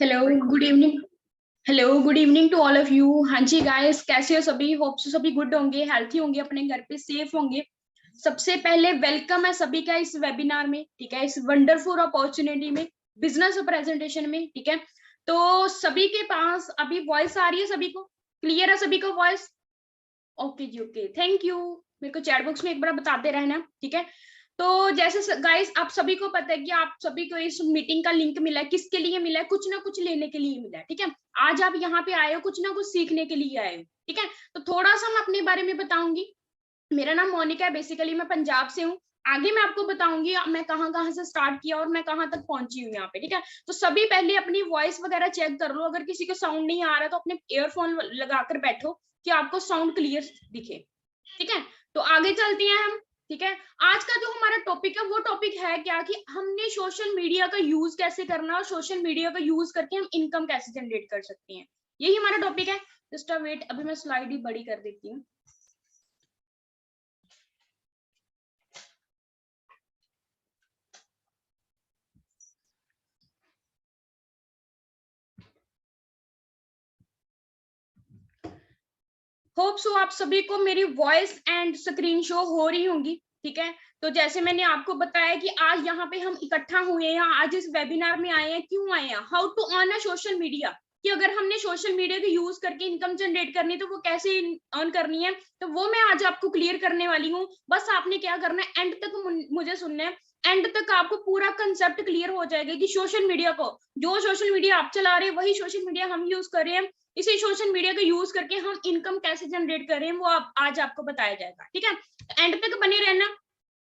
Hello good evening. Hello good evening to all of you. हाँ जी guys, कैसे हो सभी? होप सो सभी गुड होंगे, हेल्थी होंगे, अपने घर पे सेफ होंगे। सबसे पहले वेलकम है सभी का इस वेबिनार में, ठीक है, इस वंडरफुल अपॉर्चुनिटी में, बिजनेस प्रेजेंटेशन में, ठीक है। तो सभी के पास अभी वॉइस आ रही है? सभी को क्लियर है? सभी को वॉइस? ओके जी, ओके, थैंक यू। मेरे को चैट बॉक्स में एक बार बताते रहना, ठीक है। तो जैसे गाइस आप सभी को पता है कि आप सभी को इस मीटिंग का लिंक मिला है, किसके लिए मिला है? कुछ ना कुछ लेने के लिए मिला है, ठीक है। आज आप यहाँ पे आए हो, कुछ ना कुछ सीखने के लिए आए हो, ठीक है। तो थोड़ा सा मैं अपने बारे में बताऊंगी। मेरा नाम मोनिका है, बेसिकली मैं पंजाब से हूँ। आगे मैं आपको बताऊंगी मैं कहाँ कहाँ से स्टार्ट किया और मैं कहाँ तक पहुंची हूँ यहाँ पे, ठीक है। तो सभी पहले अपनी वॉइस वगैरह चेक कर लो। अगर किसी को साउंड नहीं आ रहा तो अपने ईयरफोन लगाकर बैठो कि आपको साउंड क्लियर दिखे, ठीक है। तो आगे चलते हैं हम, ठीक है। आज का जो हमारा टॉपिक है वो टॉपिक है क्या कि हमने सोशल मीडिया का यूज कैसे करना और सोशल मीडिया का यूज करके हम इनकम कैसे जनरेट कर सकते हैं, यही हमारा टॉपिक है। जस्ट वेट, अभी मैं स्लाइड ही बड़ी कर देती हूँ। होप सो आप सभी को मेरी वॉइस एंड स्क्रीन शो हो रही होंगी, ठीक है। तो जैसे मैंने आपको बताया कि आज यहाँ पे हम इकट्ठा हुए हैं, आज इस वेबिनार में आए हैं, क्यों आए हैं? How to earn a social media, कि अगर हमने सोशल मीडिया का यूज करके इनकम जनरेट करनी है तो वो कैसे अर्न करनी है, तो वो मैं आज आपको क्लियर करने वाली हूँ। बस आपने क्या करना है, एंड तक मुझे सुनना है। एंड तक आपको पूरा कंसेप्ट क्लियर हो जाएगा कि सोशल मीडिया को, जो सोशल मीडिया आप चला रहे हैं वही सोशल मीडिया हम यूज कर रहे हैं, इसी सोशल मीडिया का यूज करके हम इनकम कैसे जनरेट कर रहे हैं वो आज आपको बताया जाएगा, ठीक है। एंड तक बने रहना।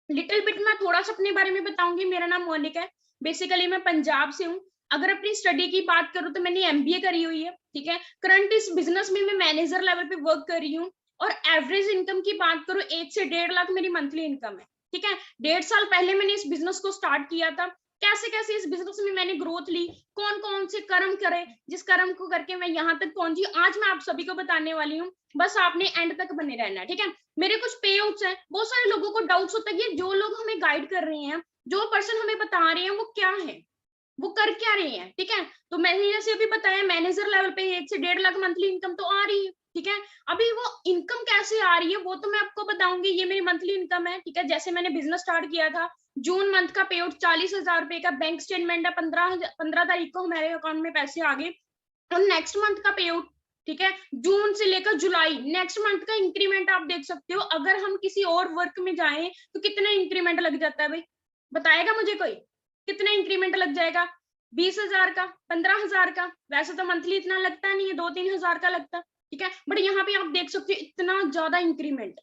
लिटिल बिट मैं थोड़ा सा अपने बारे में बताऊंगी। मेरा नाम मोनिका है, बेसिकली मैं पंजाब से हूँ। अगर अपनी स्टडी की बात करूँ तो मैंने एमबीए करी हुई है, ठीक है। करंट इस बिजनेस में मैं मैनेजर लेवल पे वर्क कर रही हूँ। और एवरेज इनकम की बात करूँ 1 से 1.5 लाख मेरी मंथली इनकम है, ठीक है। 1.5 साल पहले मैंने इस बिजनेस को स्टार्ट किया था। कैसे कैसे इस बिजनेस में मैंने ग्रोथ ली, कौन कौन से कर्म करे, जिस कर्म को करके मैं यहाँ तक पहुंची, आज मैं आप सभी को बताने वाली हूँ। बस आपने एंड तक बने रहना, ठीक है। मेरे कुछ पे आउट्स हैं। बहुत सारे लोगों को डाउट्स होता है कि जो लोग हमें गाइड कर रहे हैं, जो पर्सन हमें बता रहे हैं, वो क्या है, वो कर क्या रहे हैं, ठीक है। तो मैंने जैसे अभी बताया मैनेजर लेवल पे 1 से 1.5 लाख मंथली इनकम तो आ रही है, ठीक है। अभी वो इनकम कैसे आ रही है वो तो मैं आपको बताऊंगी। ये मेरी मंथली इनकम है, ठीक है। जैसे मैंने बिजनेस स्टार्ट किया था, जून मंथ का पे आउट 40,000 रुपए का बैंक स्टेटमेंट है, 15 तारीख को हमारे अकाउंट में पैसे आ गए। और नेक्स्ट मंथ का पे आउट, ठीक है, जून से लेकर जुलाई, नेक्स्ट मंथ का इंक्रीमेंट आप देख सकते हो। अगर हम किसी और वर्क में जाएं तो कितना इंक्रीमेंट लग जाता है भाई, बताएगा मुझे कोई? कितना इंक्रीमेंट लग जाएगा? 20,000 का, 15,000 का? वैसे तो मंथली इतना लगता नहीं है, 2-3 हजार का लगता, ठीक है। बट यहाँ पे आप देख सकते हो इतना ज्यादा इंक्रीमेंट,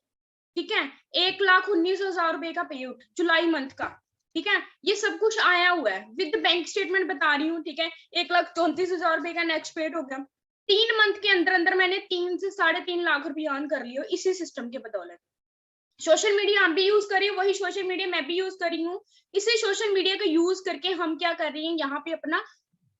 ठीक है। 1,19,000 रुपए का पे आउट जुलाई मंथ का, ठीक है। ये सब कुछ आया हुआ है, विद बैंक स्टेटमेंट बता रही हूँ, ठीक है। 1,34,000 रुपए का नेक्स्ट पेड हो गया। 3 मंथ के अंदर अंदर मैंने 3 से 3.5 लाख रुपए अर्न कर लियो इसी सिस्टम के बदौलत। सोशल मीडिया आप भी यूज करिए, वही सोशल मीडिया मैं भी यूज कर रही हूँ। इसी सोशल मीडिया का यूज करके हम क्या कर रहे हैं, यहाँ पे अपना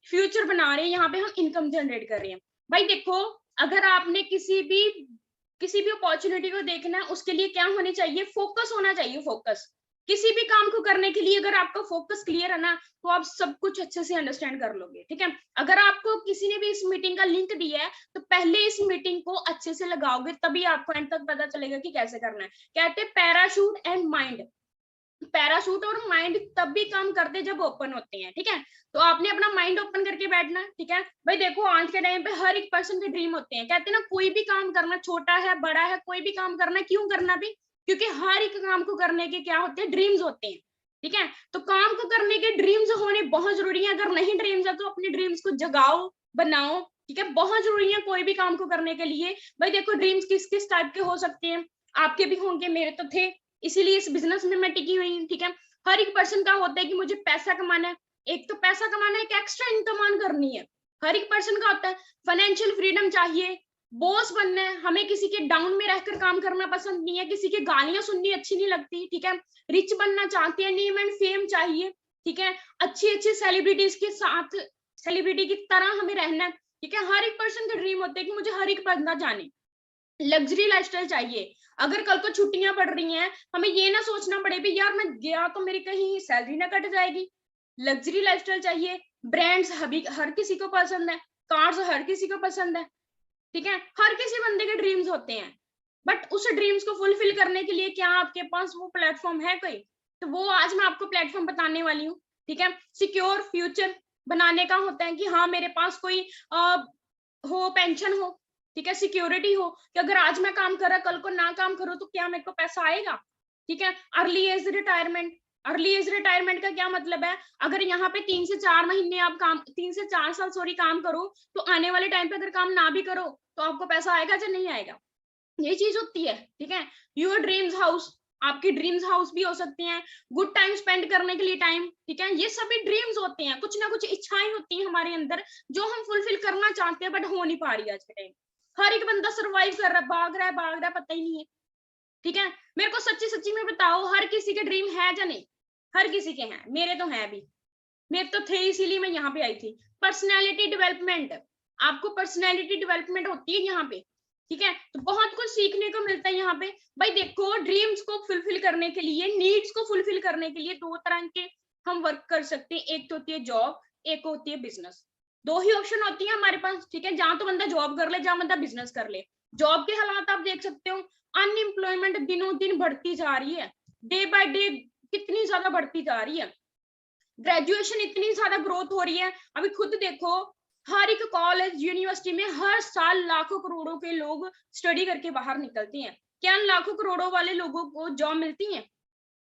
फ्यूचर बना रहे हैं, यहाँ पे हम इनकम जनरेट कर रहे हैं। भाई देखो, अगर आपने किसी भी अपॉर्चुनिटी को देखना है, उसके लिए क्या होनी चाहिए? फोकस होना चाहिए, फोकस। किसी भी काम को करने के लिए अगर आपका फोकस क्लियर है ना, तो आप सब कुछ अच्छे से अंडरस्टैंड कर लोगे, ठीक है। अगर आपको किसी ने भी इस मीटिंग का लिंक दिया है तो पहले इस मीटिंग को अच्छे से लगाओगे, तभी आपको एंड तक पता चलेगा कि कैसे करना है। कहते हैं पैराशूट एंड माइंड, पैराशूट और माइंड तब भी काम करते जब ओपन होते हैं, ठीक है। तो आपने अपना माइंड ओपन करके बैठना, ठीक है। भाई देखो, आज के टाइम पे हर एक पर्सन के ड्रीम होते हैं। कहते हैं ना, कोई भी काम करना, छोटा है बड़ा है, कोई भी काम करना, क्यों करना भी? क्योंकि हर एक काम को करने के क्या होते हैं? ड्रीम्स होते हैं, ठीक है। तो काम को करने के ड्रीम्स होने बहुत जरूरी है। अगर नहीं ड्रीम्स है तो अपने ड्रीम्स को जगाओ, बनाओ, ठीक है। बहुत जरूरी है कोई भी काम को करने के लिए। भाई देखो, ड्रीम्स किस किस टाइप के हो सकते हैं, आपके भी होंगे, मेरे तो थे, इसीलिए इस बिजनेस में मैं टिकी हुई हूँ, ठीक है। हर एक पर्सन का होता है कि मुझे पैसा कमाना है। एक तो पैसा कमाना है, एक एक्स्ट्रा इनकम अर्न करनी है। हर एक पर्सन का होता है। फाइनेंशियल फ्रीडम चाहिए, बॉस बनना है, हमें किसी के डाउन में रहकर काम करना पसंद नहीं है, किसी की गालियां सुननी अच्छी नहीं लगती, ठीक है। रिच बनना चाहते हैं, नेम एंड फेम चाहिए, ठीक है। अच्छी अच्छी सेलिब्रिटीज के साथ, सेलिब्रिटी की तरह हमें रहना है, ठीक है। हर एक पर्सन का ड्रीम होता है कि मुझे हर एक बंदा जाने। लग्जरी लाइफस्टाइल चाहिए। अगर कल को छुट्टियां पड़ रही हैं, हमें ये ना सोचना पड़े भी यार मैं गया तो मेरी कहीं सैलरी ना कट जाएगी। लग्जरी लाइफस्टाइल चाहिए, ब्रांड्स हर किसी को पसंद है, कार्स हर किसी को पसंद है, ठीक है, हर किसी बंदे के ड्रीम्स होते हैं, बट उस ड्रीम्स को फुलफिल करने के लिए क्या आपके पास वो प्लेटफॉर्म है कोई? तो वो आज मैं आपको प्लेटफॉर्म बताने वाली हूँ, ठीक है। सिक्योर फ्यूचर बनाने का होता है कि हाँ मेरे पास कोई हो, पेंशन हो, ठीक है, सिक्योरिटी हो कि अगर आज मैं काम कर रहा कल को ना काम करो तो क्या मेरे को पैसा आएगा, ठीक है। Early age retirement, early age retirement का क्या मतलब है, अगर यहाँ पे 3 से 4 महीने आप काम, 3 से 4 साल सॉरी काम करो, तो आने वाले टाइम पे अगर काम ना भी करो तो आपको पैसा आएगा या नहीं आएगा, ये चीज होती है, ठीक है। योर ड्रीम्स हाउस, आपकी ड्रीम्स हाउस भी हो सकती हैं, गुड टाइम स्पेंड करने के लिए टाइम, ठीक है, ये सभी ड्रीम्स होते हैं, कुछ ना कुछ इच्छाएं होती हैं हमारे अंदर जो हम फुलफिल करना चाहते हैं बट हो नहीं पा रही आज के टाइम। हर एक बंदा सर्वाइव कर रहा है, भाग रहा है, पता ही नहीं है, ठीक है। मेरे को सच्ची सच्ची में बताओ, हर किसी के ड्रीम है या नहीं? हर किसी के हैं, मेरे तो हैं भी, मेरे तो थे, इसीलिए मैं यहाँ पे आई थी। पर्सनैलिटी डेवलपमेंट, आपको पर्सनैलिटी डेवलपमेंट होती है यहाँ पे, ठीक है, तो बहुत कुछ सीखने को मिलता है यहाँ पे। भाई देखो, ड्रीम्स को फुलफिल करने के लिए, नीड्स को फुलफिल करने के लिए 2 तरह के हम वर्क कर सकते हैं, एक तो होती है जॉब, एक होती है बिजनेस। 2 ही ऑप्शन होती है हमारे पास, ठीक है, जहां तो बंदा जॉब कर ले, जहां बंदा बिजनेस कर ले। जॉब के हालात आप देख सकते हो, अनएम्प्लॉयमेंट दिनों दिन बढ़ती जा रही है, डे बाय डे कितनी ज्यादा बढ़ती जा रही है। ग्रेजुएशन इतनी ज्यादा ग्रोथ हो रही है, अभी खुद देखो, हर एक कॉलेज यूनिवर्सिटी में हर साल लाखों करोड़ों के लोग स्टडी करके बाहर निकलते हैं। क्या लाखों करोड़ों वाले लोगों को जॉब मिलती है?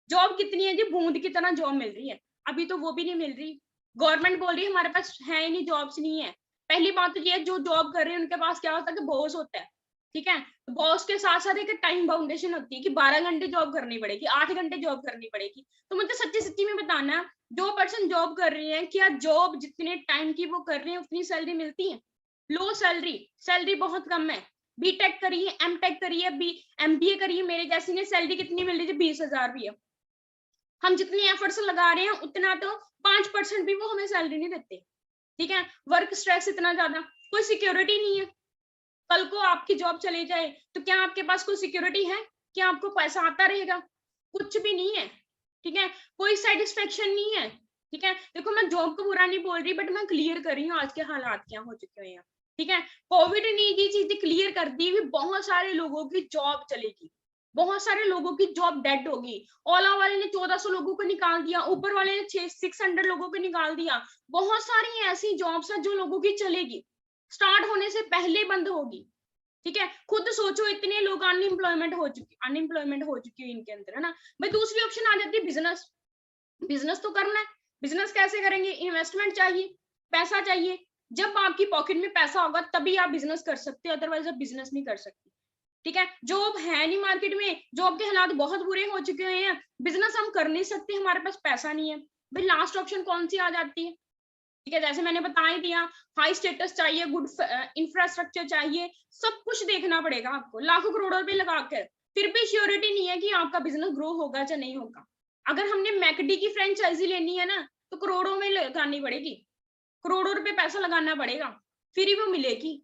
जॉब कितनी है जी, बूंद की तरह जॉब मिल रही है, अभी तो वो भी नहीं मिल रही। गवर्नमेंट बोल रही है हमारे पास है ही नहीं, जॉब्स नहीं है। पहली बात तो ये है, जो जॉब कर रहे हैं उनके पास क्या होता है कि बॉस होता है, ठीक है, तो बॉस के साथ साथ एक टाइम बाउंडेशन होती है कि 12 घंटे जॉब करनी पड़ेगी, 8 घंटे जॉब करनी पड़ेगी। तो मुझे सच्ची सच्ची में बताना, जो पर्सन जॉब कर रहे हैं, क्या जॉब जितने टाइम की वो कर रहे हैं उतनी सैलरी मिलती है? लो सैलरी, सैलरी बहुत कम है। बीटेक करिए, एमटेक करिए, एमबीए करिए, मेरे जैसी ने सैलरी कितनी मिल रही है? 20,000 भी है। हम जितनी एफर्ट्स लगा रहे हैं उतना तो 5% भी वो हमें सैलरी नहीं देते, ठीक है। वर्क स्ट्रेस इतना ज्यादा, कोई सिक्योरिटी नहीं है, कल को आपकी जॉब चले जाए तो क्या आपके पास कोई सिक्योरिटी है? क्या आपको पैसा आता रहेगा? कुछ भी नहीं है, ठीक है, कोई सेटिस्फेक्शन नहीं है, ठीक है। देखो, मैं जॉब को बुरा नहीं बोल रही, बट मैं क्लियर कर रही हूँ आज के हालात क्या हो चुके हैं, ठीक है। कोविड ने ये चीजें क्लियर कर दी, बहुत सारे लोगों की जॉब चलेगी, बहुत सारे लोगों की जॉब डेड होगी। ओला वाले ने 1400 लोगों को निकाल दिया, ऊपर वाले ने 600 लोगों को निकाल दिया। बहुत सारी ऐसी जॉब्स हैं जो लोगों की चलेगी, स्टार्ट होने से पहले बंद होगी, ठीक है। खुद सोचो, इतने लोग अनएम्प्लॉयमेंट हो चुकी है इनके अंदर, है ना। भाई दूसरी ऑप्शन आ जाती है बिजनेस, बिजनेस तो करना है। बिजनेस कैसे करेंगे? इन्वेस्टमेंट चाहिए, पैसा चाहिए। जब आपकी पॉकेट में पैसा होगा तभी आप बिजनेस कर सकते हो, अदरवाइज आप बिजनेस नहीं कर सकते, ठीक है। जॉब है नहीं मार्केट में, जॉब के हालात बहुत बुरे हो चुके हैं, बिजनेस हम कर नहीं सकते, हमारे पास पैसा नहीं है। भाई लास्ट ऑप्शन कौन सी आ जाती है? ठीक है, जैसे मैंने बता ही दिया, हाई स्टेटस चाहिए, गुड इंफ्रास्ट्रक्चर चाहिए, सब कुछ देखना पड़ेगा आपको, लाखों करोड़ों रुपए लगाकर, फिर भी श्योरिटी नहीं है कि आपका बिजनेस ग्रो होगा या नहीं होगा। अगर हमने मैकडी की फ्रेंचाइजी लेनी है ना, तो करोड़ों में लगानी पड़ेगी, करोड़ों रुपए पैसा लगाना पड़ेगा, फिर ही वो मिलेगी,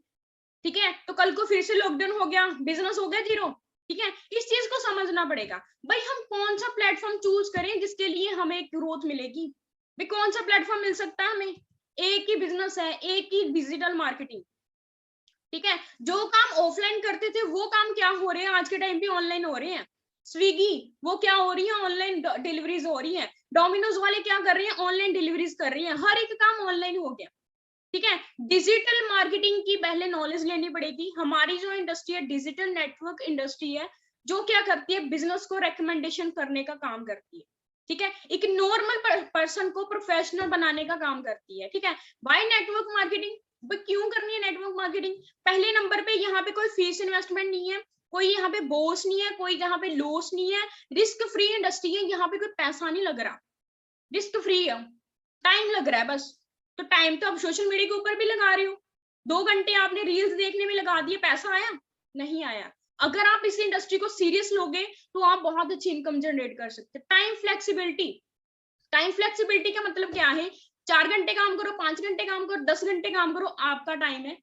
ठीक है। तो कल को फिर से लॉकडाउन हो गया, बिजनेस हो गया जीरो, ठीक है। इस चीज को समझना पड़ेगा। भाई हम कौन सा प्लेटफॉर्म चूज करें जिसके लिए हमें ग्रोथ मिलेगी? भाई कौन सा प्लेटफॉर्म मिल सकता है हमें? एक ही बिजनेस है, एक ही डिजिटल मार्केटिंग, ठीक है। जो काम ऑफलाइन करते थे वो काम क्या हो रहे हैं आज के टाइम पे? ऑनलाइन हो रहे हैं। स्विगी, वो क्या हो रही है? ऑनलाइन डिलीवरीज हो रही है। डोमिनोज वाले क्या कर रहे हैं? ऑनलाइन डिलीवरीज कर रही है, हर एक काम ऑनलाइन हो गया, ठीक है। डिजिटल मार्केटिंग की पहले नॉलेज लेनी पड़ेगी। हमारी जो इंडस्ट्री है, डिजिटल नेटवर्क इंडस्ट्री है, जो क्या करती है? बिजनेस को रेकमेंडेशन करने का काम करती है, ठीक है। एक नॉर्मल पर्सन को प्रोफेशनल बनाने का काम करती है, ठीक है। बाय नेटवर्क मार्केटिंग, क्यों करनी है नेटवर्क मार्केटिंग? पहले नंबर पे यहाँ पे कोई फीस इन्वेस्टमेंट नहीं है, कोई यहाँ पे बॉस नहीं है, कोई यहाँ पे लॉस नहीं है, रिस्क फ्री इंडस्ट्री है, यहाँ पे कोई पैसा नहीं लग रहा, रिस्क फ्री है, टाइम लग रहा है बस। तो टाइम तो आप सोशल मीडिया के ऊपर भी लगा रहे हो, 2 घंटे आपने रील्स देखने में लगा दिए, पैसा आया? नहीं आया। अगर आप इस इंडस्ट्री को सीरियस लोगे तो आप बहुत अच्छी इनकम जनरेट कर सकते हैं। टाइम फ्लेक्सिबिलिटी, टाइम फ्लेक्सिबिलिटी का मतलब क्या है? 4 घंटे काम करो, 5 घंटे काम करो, 10 घंटे काम करो, आपका टाइम है,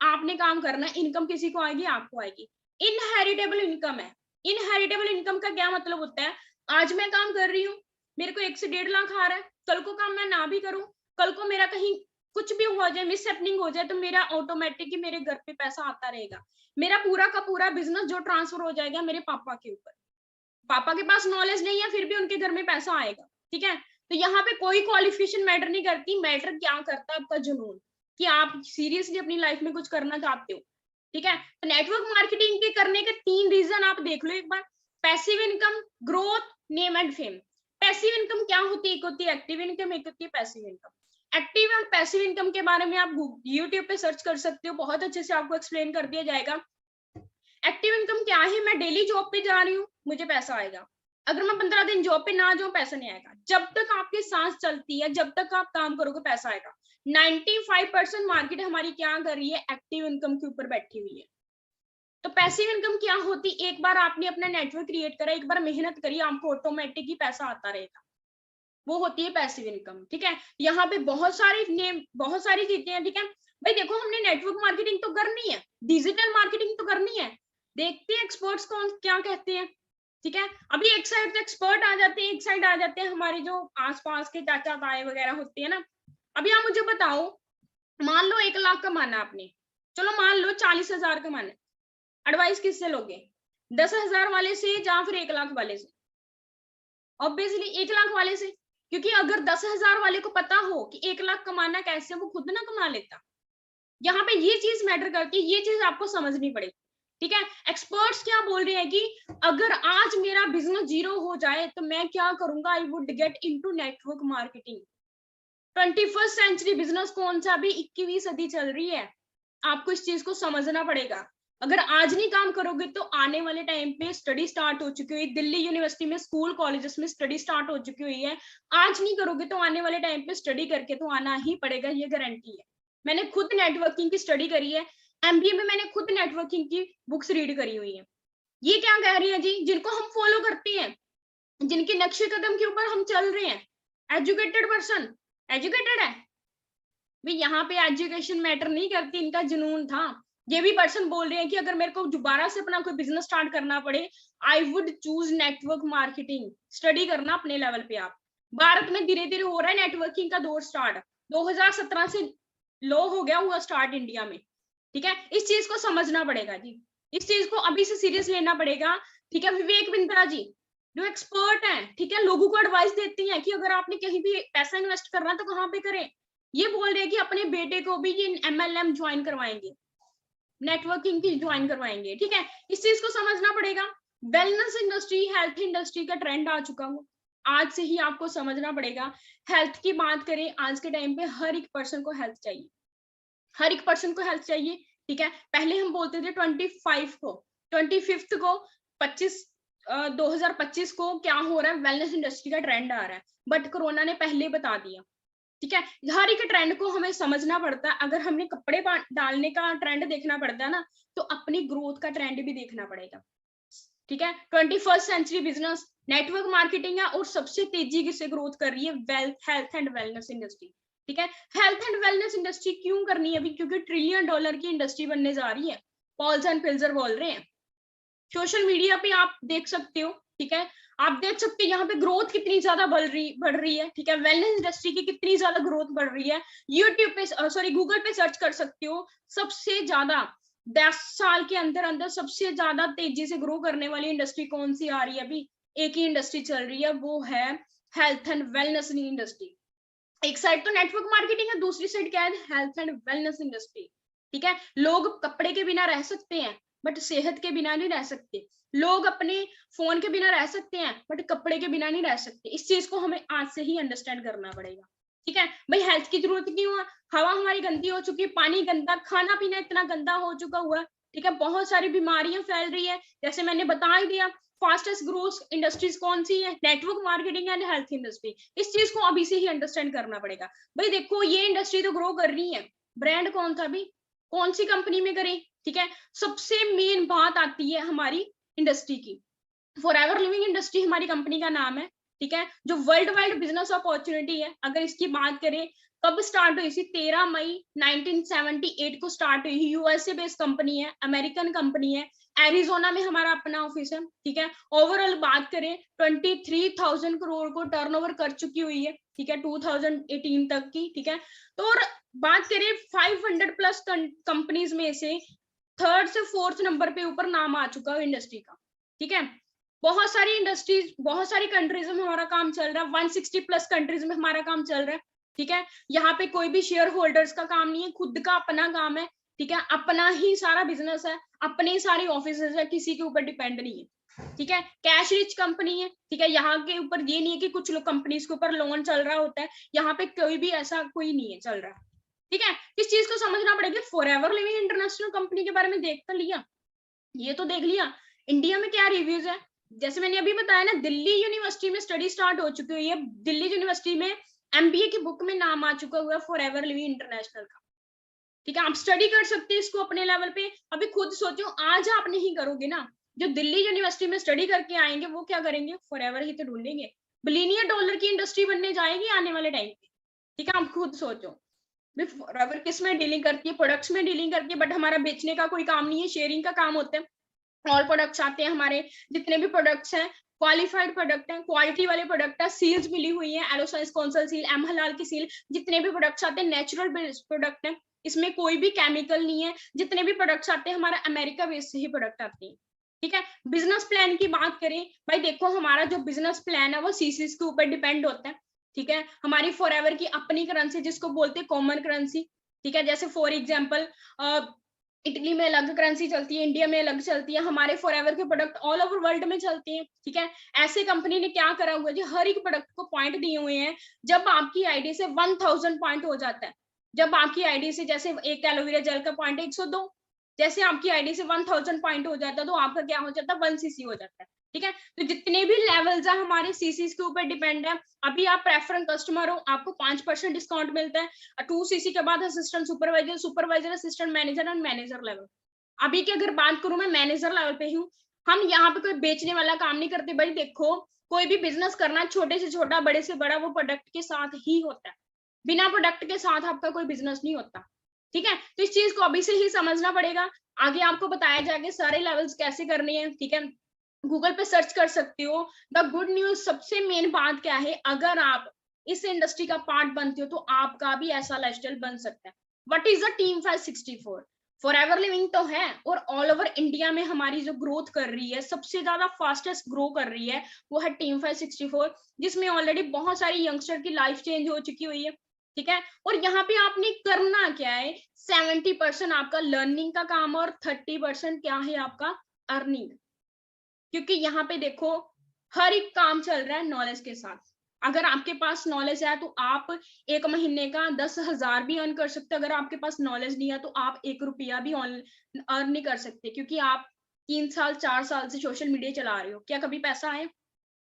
आपने काम करना है। इनकम किसी को आएगी? आपको आएगी। इनहेरिटेबल इनकम है। इनहेरिटेबल इनकम का क्या मतलब होता है? आज मैं काम कर रही हूँ, मेरे को 1 से 1.5 लाख आ रहा है, कल को काम मैं ना भी करूं, कल को मेरा कहीं कुछ भी हो जाए, मिस हैपनिंग हो जाए, तो मेरा ऑटोमेटिक मेरे घर पे पैसा आता रहेगा। मेरा पूरा का पूरा बिजनेस जो ट्रांसफर हो जाएगा मेरे पापा के ऊपर। पापा के पास नॉलेज नहीं है, फिर भी उनके घर में पैसा आएगा। ठीक है, तो यहाँ पे कोई क्वालिफिकेशन मैटर नहीं करती, मैटर क्या करता है आपका जुनून, कि आप सीरियसली अपनी लाइफ में कुछ करना चाहते हो। ठीक है, तो नेटवर्क मार्केटिंग के करने के 3 रीजन आप देख लो एक बार। Passive income, growth, name and fame. Passive income क्या होती है? एक होती है एक्टिव इनकम, एक होती है पैसिव इनकम। एक्टिव और पैसिव इनकम के बारे में आप यूट्यूब पे सर्च कर सकते हो, बहुत अच्छे से आपको एक्सप्लेन कर दिया जाएगा। एक्टिव इनकम क्या है? मैं डेली जॉब पे जा रही हूँ, मुझे पैसा आएगा। अगर मैं 15 दिन जॉब पे ना जाऊं, पैसा नहीं आएगा। जब तक आपकी सांस चलती है, जब तक आप काम करोगे, पैसा आएगा। 95% मार्केट हमारी क्या कर रही है? एक्टिव इनकम के ऊपर बैठी हुई है। तो पैसिव इनकम क्या होती? एक बार आपने अपना नेटवर्क क्रिएट करा, एक बार मेहनत करी, आपको ऑटोमेटिक ही पैसा आता रहेगा, वो होती है पैसिव इनकम। ठीक है, यहाँ पे बहुत सारी चीजें हैं। ठीक है भाई, देखो हमने नेटवर्क मार्केटिंग तो करनी है, डिजिटल मार्केटिंग तो करनी है, देखते हैं एक्सपर्ट्स कौन क्या कहते हैं। ठीक है, अभी एक साइड तो एक्सपर्ट आ जाते हैं, एक साइड आ जाते हैं हमारे जो आसपास के चाचा ताए वगैरह होते हैं ना। अभी आप मुझे बताओ, मान लो 1 लाख कमाना आपने, चलो मान लो 40,000 कमाना, एडवाइस किससे लोगे? 10,000 वाले से या फिर 1 लाख वाले से? ऑब्वियसली 1 लाख वाले से, क्योंकि अगर 10,000 वाले को पता हो कि 1 लाख कमाना कैसे, वो खुद ना कमा लेता। यहाँ पे ये चीज मैटर करती है, ये चीज आपको समझनी पड़ेगी। ठीक है, एक्सपर्ट्स क्या बोल रहे हैं कि अगर आज मेरा बिजनेस 0 हो जाए तो मैं क्या करूंगा? I would get into network marketing. 21st century business कौन सा? अभी 21वीं सदी चल रही है, आपको इस चीज को समझना पड़ेगा। अगर आज नहीं काम करोगे तो आने वाले टाइम पे स्टडी स्टार्ट हो चुकी हुई, दिल्ली यूनिवर्सिटी में, स्कूल कॉलेजेस में स्टडी स्टार्ट हो चुकी हुई है। आज नहीं करोगे तो आने वाले टाइम पे स्टडी करके तो आना ही पड़ेगा, ये गारंटी है। मैंने खुद नेटवर्किंग की स्टडी करी है, एमबीए में मैंने खुद नेटवर्किंग की बुक्स रीड करी हुई है। ये क्या कह रही है जी? जिनको हम फॉलो करते हैं, जिनके नक्शे कदम के ऊपर हम चल रहे हैं, एजुकेटेड पर्सन, एजुकेटेड है भाई, यहाँ पे एजुकेशन मैटर नहीं करती, इनका जुनून था। ये भी पर्सन बोल रहे हैं कि अगर मेरे को दोबारा से अपना कोई बिजनेस स्टार्ट करना पड़े, I would choose network marketing. Study करना अपने लेवल पे आप। भारत में धीरे धीरे हो रहा है नेटवर्किंग का दौर स्टार्ट, 2017 से लो हो गया हुआ स्टार्ट इंडिया में। ठीक है, इस चीज को समझना पड़ेगा जी, इस चीज को अभी से सीरियस लेना पड़ेगा। ठीक है, विवेक बिंद्रा जी जो एक्सपर्ट हैं, ठीक है, लोगों को एडवाइस देती हैं कि अगर आपने कहीं भी पैसा इन्वेस्ट करना तो कहाँ पे करें। ये बोल रहे हैं कि अपने बेटे को भी ये MLM ज्वाइन करवाएंगे, नेटवर्किंग की ज्वाइन करवाएंगे। ठीक है, इस चीज को समझना पड़ेगा। वेलनेस इंडस्ट्री, हेल्थ इंडस्ट्री का ट्रेंड आ चुका हूँ, आज से ही आपको समझना पड़ेगा। हेल्थ की बात करें, आज के टाइम पे हर एक पर्सन को हेल्थ चाहिए, हर एक पर्सन को हेल्थ चाहिए। ठीक है, पहले हम बोलते थे 25 को, 25 को 2025 को क्या हो रहा है? वेलनेस इंडस्ट्री का ट्रेंड आ रहा है, बट कोरोना ने पहले बता दिया। ठीक है, हर एक ट्रेंड को हमें समझना पड़ता है। अगर हमने कपड़े डालने का ट्रेंड देखना पड़ता है ना, तो अपनी ग्रोथ का ट्रेंड भी देखना पड़ेगा। ठीक है, 21st century business network marketing है, और सबसे तेजी से ग्रोथ कर रही है हेल्थ एंड वेलनेस इंडस्ट्री। ठीक है, हेल्थ एंड वेलनेस इंडस्ट्री क्यों करनी है अभी? क्योंकि $1 ट्रिलियन की इंडस्ट्री बनने जा रही है, पॉल्स एंड फिल्जर बोल रहे हैं। सोशल मीडिया पे आप देख सकते हो। ठीक है, आप देख सकते हैं यहाँ पे ग्रोथ कितनी ज्यादा बढ़ रही है। ठीक है, वेलनेस इंडस्ट्री की कितनी ज्यादा ग्रोथ बढ़ रही है। यूट्यूब पे गूगल पे सर्च कर सकते हो, सबसे ज्यादा 10 साल के अंदर अंदर सबसे ज्यादा तेजी से ग्रो करने वाली इंडस्ट्री कौन सी आ रही है? अभी एक ही इंडस्ट्री चल रही है, वो है हेल्थ एंड वेलनेस इंडस्ट्री। एक साइड तो नेटवर्क मार्केटिंग है, दूसरी साइड क्या है? Health and wellness industry. ठीक है, लोग कपड़े के बिना रह सकते हैं, बट सेहत के बिना नहीं रह सकते। लोग अपने फोन के बिना रह सकते हैं, बट कपड़े के बिना नहीं रह सकते। इस चीज को हमें आज से ही अंडरस्टैंड करना पड़ेगा। ठीक है भाई, हेल्थ की जरूरत क्यों है? हवा हमारी गंदी हो चुकी है, पानी गंदा, खाना पीना इतना गंदा हो चुका हुआ है। ठीक है, बहुत सारी बीमारियां फैल रही है, जैसे मैंने बता ही दिया। फास्टेस्ट ग्रोथ इंडस्ट्रीज कौन सी है? Network marketing and health industry. इस चीज को अभी से ही अंडरस्टैंड करना पड़ेगा। भाई देखो, ये इंडस्ट्री तो ग्रो कर रही है, ब्रांड कौन सा भी, कौन सी कंपनी में करें? ठीक है, सबसे मेन बात आती है हमारी इंडस्ट्री की। फॉरएवर लिविंग इंडस्ट्री हमारी कंपनी का नाम है। ठीक है, जो वर्ल्ड वाइड बिजनेस अपॉर्चुनिटी है, अगर इसकी बात करें, कब स्टार्ट हुई थी? 13 मई 1978 को स्टार्ट हुई। यूएसए बेस्ड कंपनी है, अमेरिकन कंपनी है, एरिजोना में हमारा अपना ऑफिस है। ठीक है, ओवरऑल बात करें 23,000 करोड़ को टर्नओवर कर चुकी हुई है। ठीक है, 2018 तक की, ठीक है। तो और बात करें 500 प्लस कंपनीज में से 3rd से 4th नंबर पे ऊपर नाम आ चुका है इंडस्ट्री का, ठीक है। बहुत सारी इंडस्ट्रीज, बहुत सारी कंट्रीज में हमारा काम चल रहा है, 160 प्लस कंट्रीज में हमारा काम चल रहा है, ठीक है। यहाँ पे कोई भी शेयर होल्डर्स का काम नहीं है, खुद का अपना काम है, ठीक है। अपना ही सारा बिजनेस है, अपने ही सारी ऑफिस है, किसी के ऊपर डिपेंड नहीं है, ठीक है। कैश रिच कंपनी है, ठीक है। यहाँ के ऊपर ये नहीं है कि कुछ लोग कंपनीज के ऊपर लोन चल रहा होता है, यहाँ पे कोई भी ऐसा कोई नहीं है चल रहा, ठीक है। इस चीज को समझना पड़ेगा। फॉरएवर लिविंग इंटरनेशनल कंपनी के बारे में देख तो लिया, ये तो देख लिया इंडिया में क्या रिव्यूज है। जैसे मैंने अभी बताया ना, दिल्ली यूनिवर्सिटी में स्टडी स्टार्ट हो चुकी हुई है, दिल्ली यूनिवर्सिटी में एमबीए की बुक में नाम आ चुका हुआ है फॉरएवर लिविंग इंटरनेशनल का, ठीक है। आप स्टडी कर सकते हैं इसको अपने लेवल पे। अभी खुद सोचो, आज आप नहीं करोगे ना, जो दिल्ली यूनिवर्सिटी में स्टडी करके आएंगे वो क्या करेंगे, फॉरएवर ही तो ढूंढेंगे। बिलियनियर डॉलर की इंडस्ट्री बनने जाएगी आने वाले टाइम पे, ठीक है। आप खुद सोचो, फॉरएवर किस में डीलिंग करती है, प्रोडक्ट्स में डीलिंग करती है, बट हमारा बेचने का कोई काम नहीं है, शेयरिंग का काम होता है। ऑल प्रोडक्ट्स आते हैं हमारे, जितने भी प्रोडक्ट्स हैं क्वालिफाइड प्रोडक्ट है, क्वालिटी वाले प्रोडक्ट है, सील्स मिली हुई है, एलोसाइज कौंसल सील, एम हलाल की सील, जितने भी प्रोडक्ट्स आते हैं नेचुरल प्रोडक्ट है, इसमें कोई भी केमिकल नहीं है। जितने भी प्रोडक्ट्स आते हैं हमारा अमेरिका बेस से ही प्रोडक्ट आते हैं, ठीक है। बिजनेस प्लान की बात करें भाई, देखो हमारा जो बिजनेस प्लान है वो सीसीस के ऊपर डिपेंड होता है, ठीक है। हमारी फॉरएवर की अपनी करेंसी जिसको बोलते हैं कॉमन करेंसी, ठीक है। जैसे फॉर एग्जांपल इटली में अलग करेंसी चलती है, इंडिया में अलग चलती है, हमारे फॉरएवर के प्रोडक्ट ऑल ओवर वर्ल्ड में चलते हैं, ठीक है। ऐसे कंपनी ने क्या करा हुआ है जी, हर एक प्रोडक्ट को पॉइंट दिए हुए हैं। जब आपकी आईडी से 1000 पॉइंट हो जाता है, जब आपकी आईडी से, जैसे एक एलोवेरा जेल का पॉइंट 102, जैसे आपकी आईडी से 1000 पॉइंट हो जाता है तो आपका क्या हो जाता है, 1 सीसी हो जाता है, ठीक है। तो जितने भी लेवल्स है हमारे सीसीस के ऊपर डिपेंड है। अभी आप प्रेफरेंस कस्टमर हो, आपको 5% डिस्काउंट मिलता है। 2 सीसी के बाद assistant supervisor, supervisor assistant manager और मैनेजर लेवल। अभी की अगर बात करूं, मैं मैनेजर लेवल पे हूँ। हम यहाँ पे कोई बेचने वाला काम नहीं करते भाई। देखो, कोई भी बिजनेस करना, छोटे से छोटा बड़े से बड़ा, वो प्रोडक्ट के साथ ही होता है। बिना प्रोडक्ट के साथ आपका कोई बिजनेस नहीं होता, ठीक है। तो इस चीज को अभी से ही समझना पड़ेगा। आगे आपको बताया जाएगा सारे लेवल्स कैसे करने हैं, ठीक है। गूगल पे सर्च कर सकते हो। द गुड न्यूज, सबसे मेन बात क्या है, अगर आप इस इंडस्ट्री का पार्ट बनते हो तो आपका भी ऐसा लाइफस्टाइल बन सकता है। What is the team 564? Forever living तो है, और ऑल ओवर इंडिया में हमारी जो ग्रोथ कर रही है, सबसे ज्यादा फास्टेस्ट ग्रो कर रही है, वो है टीम 564, जिसमें ऑलरेडी बहुत सारी यंगस्टर की लाइफ चेंज हो चुकी हुई है, ठीक है। और यहाँ पे आपने करना क्या है, 70% आपका लर्निंग का काम और 30% क्या है आपका अर्निंग। क्योंकि यहाँ पे देखो, हर एक काम चल रहा है नॉलेज के साथ। अगर आपके पास नॉलेज है तो आप एक महीने का 10,000 भी अर्न कर सकते। अगर आपके पास नॉलेज नहीं है तो आप 1 रुपया भी अर्न नहीं कर सकते, क्योंकि आप 3 साल 4 साल से सोशल मीडिया चला रहे हो। क्या कभी पैसा आया?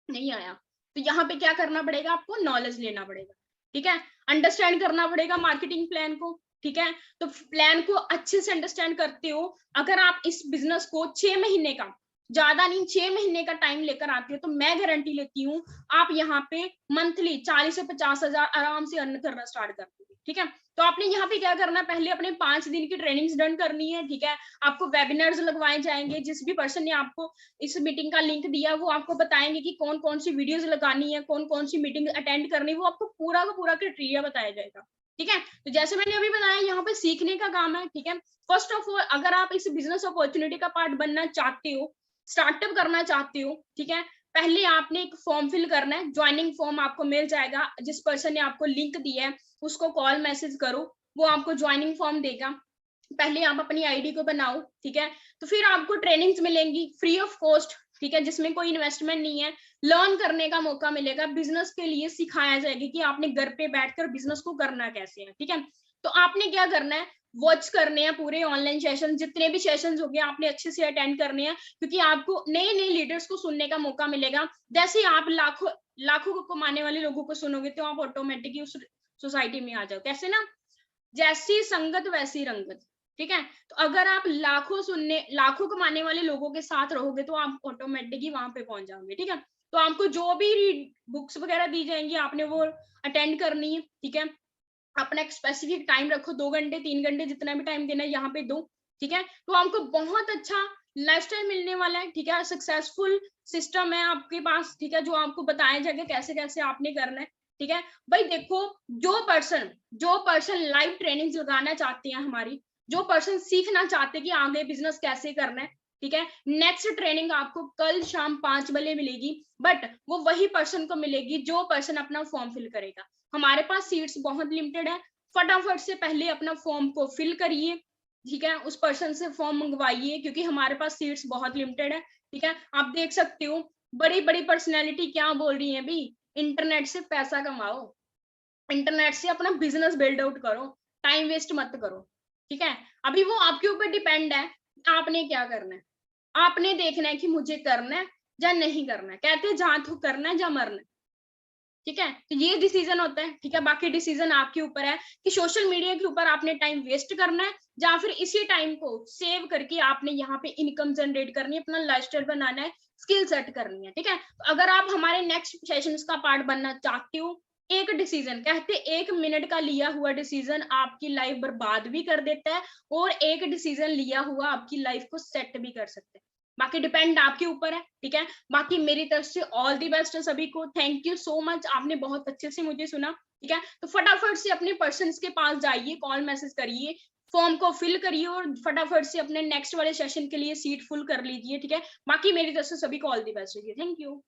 नहीं आया। तो यहाँ पे क्या करना पड़ेगा, आपको नॉलेज लेना पड़ेगा, ठीक है। अंडरस्टैंड करना पड़ेगा मार्केटिंग प्लान को, ठीक है। तो प्लान को अच्छे से अंडरस्टैंड करते हो। अगर आप इस बिजनेस को 6 महीने का, ज्यादा नहीं 6 महीने का टाइम लेकर आते हो, तो मैं गारंटी लेती हूँ आप यहाँ पे मंथली 40 से 50,000 आराम से अर्न करना स्टार्ट कर दोगे, ठीक है। तो आपने यहाँ पे क्या करना है, पहले अपने 5 दिन की ट्रेनिंग्स डन करनी है, ठीक है। आपको वेबिनार्स लगवाए जाएंगे, जिस भी पर्सन ने आपको इस मीटिंग का लिंक दिया वो आपको बताएंगे कि कौन कौन सी वीडियोस लगानी है, कौन कौन सी मीटिंग अटेंड करनी है, वो आपको पूरा का पूरा क्राइटेरिया बताया जाएगा, ठीक है। तो जैसे मैंने अभी बताया, यहाँ पे सीखने का काम है, ठीक है। फर्स्ट ऑफ ऑल, अगर आप इस बिजनेस अपॉर्चुनिटी का पार्ट बनना चाहते हो, स्टार्टअप करना चाहते हो, ठीक है, पहले आपने एक फॉर्म फिल करना है। ज्वाइनिंग फॉर्म आपको मिल जाएगा, जिस पर्सन ने आपको लिंक दिया है उसको कॉल मैसेज करो, वो आपको ज्वाइनिंग फॉर्म देगा। पहले आप अपनी आईडी को बनाओ, ठीक है। तो फिर आपको ट्रेनिंग्स मिलेंगी फ्री ऑफ कॉस्ट, ठीक है, जिसमें कोई इन्वेस्टमेंट नहीं है। लर्न करने का मौका मिलेगा, बिजनेस के लिए सिखाया जाएगा कि आपने घर पे बैठकर बिजनेस को करना कैसे है, ठीक है। तो आपने क्या करना है, वॉच करने हैं पूरे ऑनलाइन सेशन, जितने भी सेशंस हो गए आपने अच्छे से अटेंड करने हैं, क्योंकि आपको नए नए लीडर्स को सुनने का मौका मिलेगा। जैसे आप लाखों लाखों को कमाने वाले लोगों को सुनोगे तो आप ऑटोमेटिकली उस सोसाइटी में आ जाओ। कैसे ना, जैसी संगत वैसी रंगत, ठीक है। तो अगर आप लाखों कमाने वाले लोगों के साथ रहोगे तो आप ऑटोमेटिकली वहां पे पहुंच जाओगे, ठीक है। तो आपको जो भी बुक्स वगैरह दी जाएंगी आपने वो अटेंड करनी है, ठीक है। अपना एक स्पेसिफिक टाइम रखो, 2 घंटे 3 घंटे जितना भी टाइम देना है यहाँ पे दो, ठीक है। तो आपको बहुत अच्छा लाइफस्टाइल मिलने वाला है, ठीक है। सक्सेसफुल सिस्टम है आपके पास, ठीक है, जो आपको बताया जाएगा कैसे कैसे आपने करना है, ठीक है भाई, देखो जो पर्सन लाइव ट्रेनिंग लगाना चाहते हैं हमारी, जो पर्सन सीखना चाहते हैं कि आगे बिजनेस कैसे करना है, ठीक है, नेक्स्ट ट्रेनिंग आपको कल शाम 5 बजे मिलेगी, बट वो वही पर्सन को मिलेगी जो पर्सन अपना फॉर्म फिल करेगा। हमारे पास सीट्स बहुत लिमिटेड है, फटाफट से पहले अपना फॉर्म को फिल करिए, ठीक है, उस पर्सन से फॉर्म मंगवाइए क्योंकि हमारे पास सीट्स बहुत लिमिटेड है, ठीक है। आप देख सकते हो बड़ी बड़ी पर्सनैलिटी क्या बोल रही है भी, इंटरनेट से पैसा कमाओ, इंटरनेट से अपना बिजनेस बिल्ड आउट करो, टाइम वेस्ट मत करो, ठीक है। अभी वो आपके ऊपर डिपेंड है, आपने क्या करना है, आपने देखना है कि मुझे करना है या नहीं करना है, कहते जहां तो करना है या मरना है, ठीक है। तो ये डिसीजन होता है, ठीक है, बाकी डिसीजन आपके ऊपर है कि सोशल मीडिया के ऊपर आपने टाइम वेस्ट करना है या फिर इसी टाइम को सेव करके आपने यहाँ पे इनकम जनरेट करनी है, अपना लाइफस्टाइल बनाना है, स्किल सेट करनी है, ठीक है। तो अगर आप हमारे नेक्स्ट सेशंस का पार्ट बनना चाहते हो, एक डिसीजन कहते 1 मिनट का लिया हुआ डिसीजन आपकी लाइफ बर्बाद भी कर देता है और एक डिसीजन लिया हुआ आपकी लाइफ को सेट भी कर सकते हैं, बाकी डिपेंड आपके ऊपर है, ठीक है। बाकी मेरी तरफ से ऑल दी बेस्ट है सभी को, थैंक यू सो मच, आपने बहुत अच्छे से मुझे सुना, ठीक है। तो फटाफट से अपने पर्सन्स के पास जाइए, कॉल मैसेज करिए, फॉर्म को फिल करिए और फटाफट से अपने नेक्स्ट वाले सेशन के लिए सीट फुल कर लीजिए, ठीक है। बाकी मेरी तरफ से सभी को ऑल दी बेस्ट है, थैंक यू।